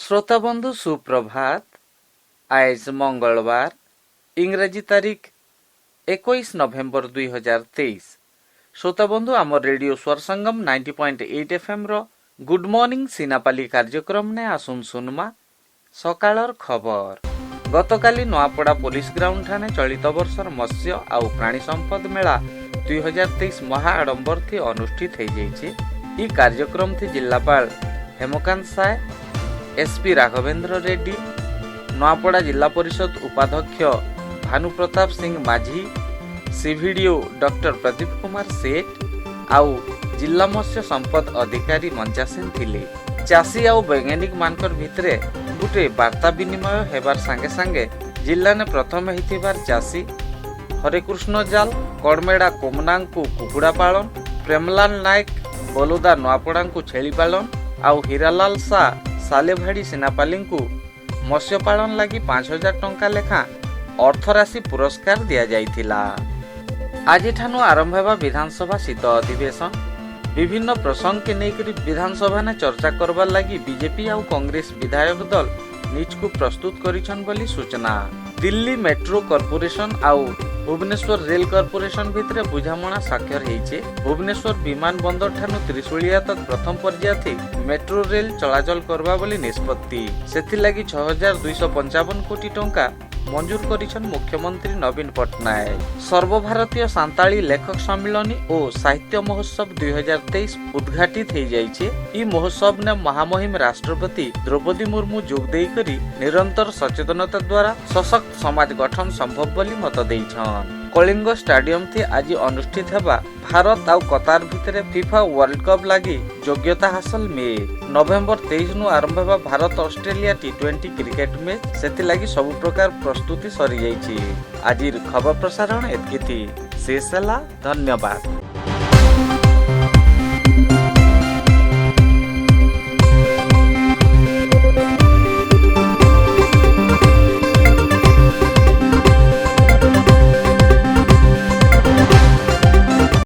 श्रोता बंधु सुप्रभात। आज मंगलवार इंग्रजी तारीख 21 नवेम्बर 2023। श्रोता बंधु आम रेडियो स्वर संगम 90.8 FM रो गुड मॉर्निंग सिनापाली कार्यक्रम ने आसुन सुनमा सकाळर खबर। गतकाली नोआपड़ा पुलिस ग्राउंड ठाणे चलित वर्षर मत्स्य आउ प्राणी संपद मेला 2023 महा आडंबर थी अनुष्ठित हो जाइए। ई कार्यक्रम थी जिलापाल हेमकांत साय, एसपी राघवेंद्र रेड्डी, नोआपड़ा जिला परिषद उपाध्यक्ष भानु प्रताप सिंह माझी, सीवीडीओ डॉक्टर प्रदीप कुमार सेठ आउ जिला मत्स्य संपद अधिकारी मंचा सिंह थिले। चाषी आउ वैज्ञानिक मानकर भितरे गुटे वार्ता विनिमय हेबार संगे संगे जिला ने प्रथम हिथिबार चाषी हरेकृष्ण जाल कड़मेड़ा कोमनांकु कुकुड़ा पालन, प्रेमलाल नायक बलुदा नोआपड़ा छेली पालन आउ हीरालाल शाह सालेभाड़ी सिनापाली मत्स्य पालन लगी 5,000 टंका लेखा अर्थराशि पुरस्कार दिया जाइथिला। आज ठानु आरंभ हेबा विधानसभा शीत अधिवेशन। विभिन्न प्रसंग के नेकरी विधानसभा ने चर्चा करबार लगी बीजेपी आउ कांग्रेस विधायक दल निजकु प्रस्तुत करिछन बोली सूचना। दिल्ली मेट्रो कॉर्पोरेशन आउ भुवनेश्वर रेल कॉर्पोरेशन भितरे बुझामणा स्वाक्षर होइछे। भुवनेश्वर विमान बंदर ठानु त्रिशूलिया तक प्रथम पर्याय थी मेट्रो रेल चलाचल करबा बोली निष्पत्ति। सेथि लागि 6,255 कोटी टंका मंजूर करिछन मुख्यमंत्री नवीन पटनायक। सर्वभारतीय सांताली लेखक सम्मेलनी और साहित्य महोत्सव 2023 उद्घाटित हो जाइए। ई महोत्सव ने महामहिम राष्ट्रपति द्रौपदी मुर्मू जोग देई करी निरंतर सचेतनता द्वारा सशक्त समाज गठन संभव बोली मत देइछन। कलिंग स्टेडियम थी आज अनुष्ठित हेबा भारत आउ कतार भितरे फीफा वर्ल्ड कप लगी योग्यता हासिल में नवेम्बर 23 नु आरंभ हेबा Bharat Australia T20 cricket match. सेति लगी सब प्रकार प्रस्तुति सरी जाइछि। आजिर खबर प्रसारण एतकी थी। शेष ହେଲା। धन्यवाद।